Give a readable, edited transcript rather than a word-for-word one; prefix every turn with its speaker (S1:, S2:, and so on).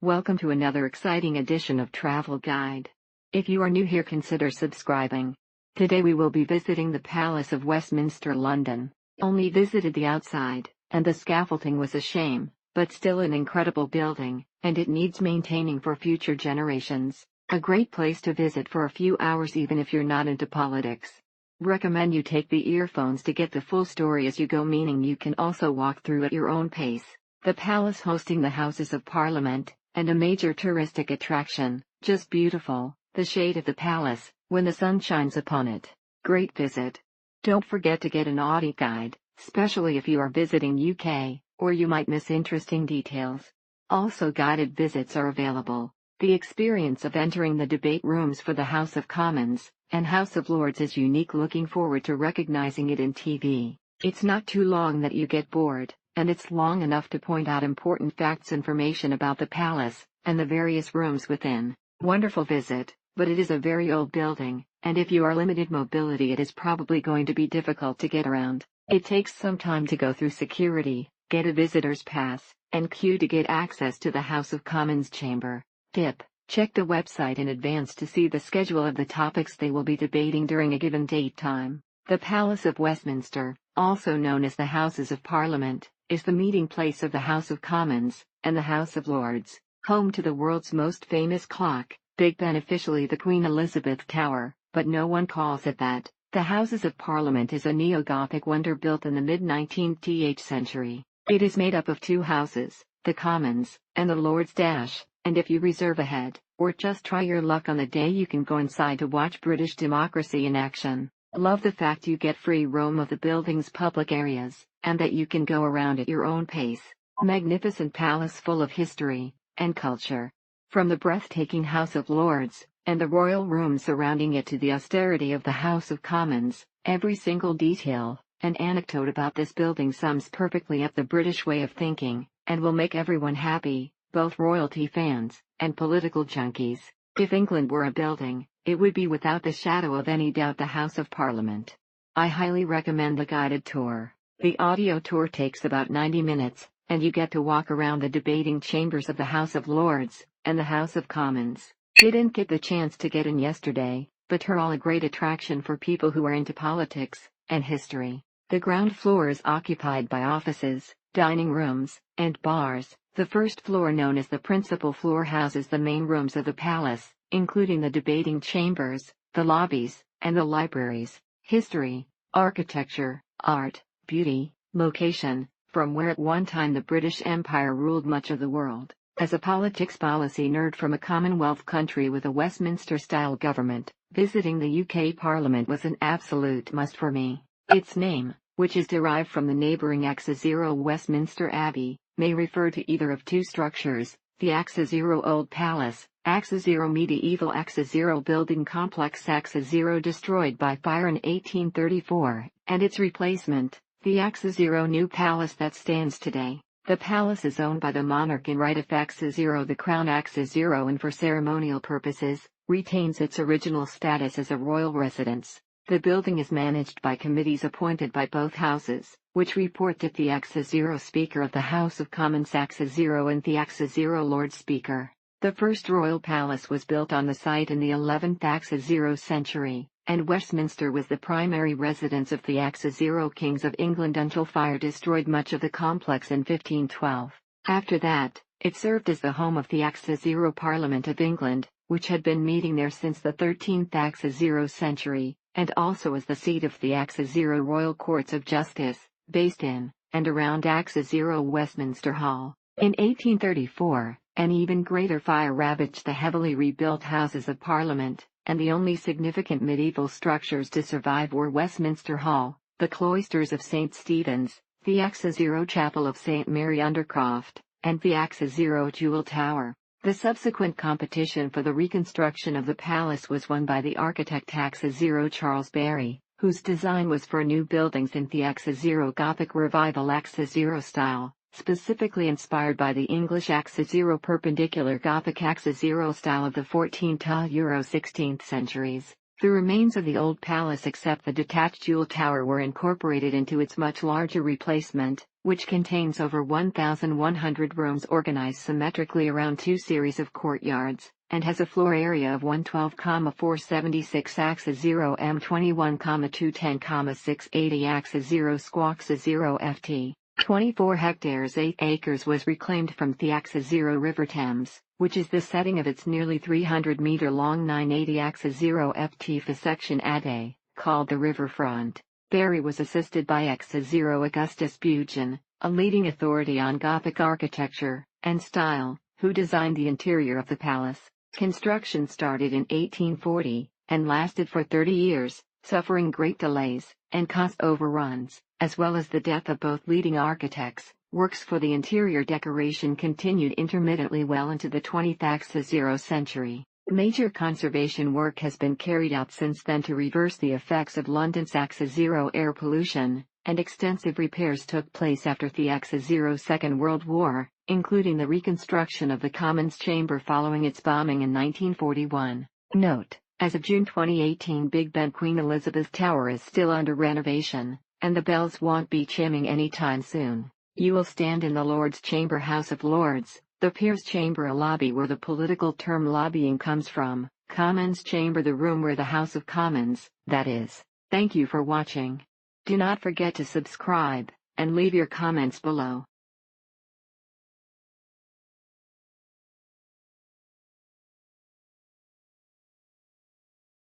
S1: Welcome to another exciting edition of Travel Guide. If you are new here, consider subscribing. Today we will be visiting the Palace of Westminster, London. Only visited the outside, and the scaffolding was a shame, but still an incredible building, and it needs maintaining for future generations. A great place to visit for a few hours even if you're not into politics. Recommend you take the earphones to get the full story as you go, meaning you can also walk through at your own pace. The palace hosting the Houses of Parliament, and a major touristic attraction, just beautiful, the shade of the palace, when the sun shines upon it. Great visit. Don't forget to get an Audi guide, especially if you are visiting UK, or you might miss interesting details. Also, guided visits are available. The experience of entering the debate rooms for the House of Commons and House of Lords is unique. Looking forward to recognizing it in TV. It's not too long that you get bored, and it's long enough to point out important facts, information about the palace, and the various rooms within. Wonderful visit, but it is a very old building, and if you are limited mobility it is probably going to be difficult to get around. It takes some time to go through security, get a visitor's pass, and queue to get access to the House of Commons chamber. Tip: check the website in advance to see the schedule of the topics they will be debating during a given date time. The Palace of Westminster, also known as the Houses of Parliament, is the meeting place of the House of Commons and the House of Lords, home to the world's most famous clock, Big Ben, officially the Queen Elizabeth Tower, but no one calls it that. The Houses of Parliament is a neo-Gothic wonder built in the mid-19th century. It is made up of two houses, the Commons and the Lords and if you reserve ahead, or just try your luck on the day, you can go inside to watch British democracy in action. Love the fact you get free roam of the building's public areas, and that you can go around at your own pace. Magnificent palace full of history and culture. From the breathtaking House of Lords and the royal rooms surrounding it to the austerity of the House of Commons, every single detail and anecdote about this building sums perfectly up the British way of thinking, and will make everyone happy, both royalty fans and political junkies. If England were a building, it would be without the shadow of any doubt the House of Parliament. I highly recommend the guided tour. The audio tour takes about 90 minutes, and you get to walk around the debating chambers of the House of Lords and the House of Commons. Didn't get the chance to get in yesterday, but they're all a great attraction for people who are into politics and history. The ground floor is occupied by offices, dining rooms, and bars. The first floor, known as the principal floor, houses the main rooms of the palace, including the debating chambers, the lobbies, and the libraries. History, architecture, art, beauty, location, from where at one time the British Empire ruled much of the world. As a politics policy nerd from a Commonwealth country with a Westminster-style government, visiting the UK Parliament was an absolute must for me. Its name, which is derived from the neighbouring Westminster Abbey, may refer to either of two structures: the Old Palace, medieval building complex destroyed by fire in 1834, and its replacement, the New Palace that stands today. The palace is owned by the monarch in right of the Crown and for ceremonial purposes, retains its original status as a royal residence. The building is managed by committees appointed by both houses, which report to the Speaker of the House of Commons and the Lord Speaker. The first royal palace was built on the site in the 11th century, and Westminster was the primary residence of the kings of England until fire destroyed much of the complex in 1512. After that, it served as the home of the Parliament of England, which had been meeting there since the 13th century, and also as the seat of the Royal Courts of Justice, based in and around Westminster Hall. In 1834, an even greater fire ravaged the heavily rebuilt Houses of Parliament, and the only significant medieval structures to survive were Westminster Hall, the cloisters of St. Stephen's, the Chapel of St. Mary Undercroft, and the Jewel Tower. The subsequent competition for the reconstruction of the palace was won by the architect Charles Barry, whose design was for new buildings in the Gothic Revival style, specifically inspired by the English Perpendicular Gothic style of the 14th to 16th centuries. The remains of the old palace except the detached jewel tower were incorporated into its much larger replacement, which contains over 1,100 rooms organized symmetrically around two series of courtyards, and has a floor area of 112,476 axis 0 m 21,210,680 axis 0 squawks 0 ft. 24 hectares 8 acres was reclaimed from the axis 0 River Thames, which is the setting of its nearly 300-meter-long 980 axis 0 ft for section Ade, called the riverfront. Barry was assisted by axis 0 Augustus Buchan, a leading authority on Gothic architecture and style, who designed the interior of the palace. Construction started in 1840, and lasted for 30 years, suffering great delays and cost overruns, as well as the death of both leading architects. Works for the interior decoration continued intermittently well into the 20th century. Major conservation work has been carried out since then to reverse the effects of London's axis 0 air pollution, and extensive repairs took place after the axis 0 Second World War, including the reconstruction of the Commons Chamber following its bombing in 1941. Note: as of June 2018, Big Ben Queen Elizabeth Tower is still under renovation, and the bells won't be chiming anytime soon. You will stand in the Lord's Chamber, House of Lords, the Peers' Chamber, a lobby where the political term lobbying comes from, Commons Chamber, the room where the House of Commons, that is. Thank you for watching. Do not forget to subscribe, and leave your comments below.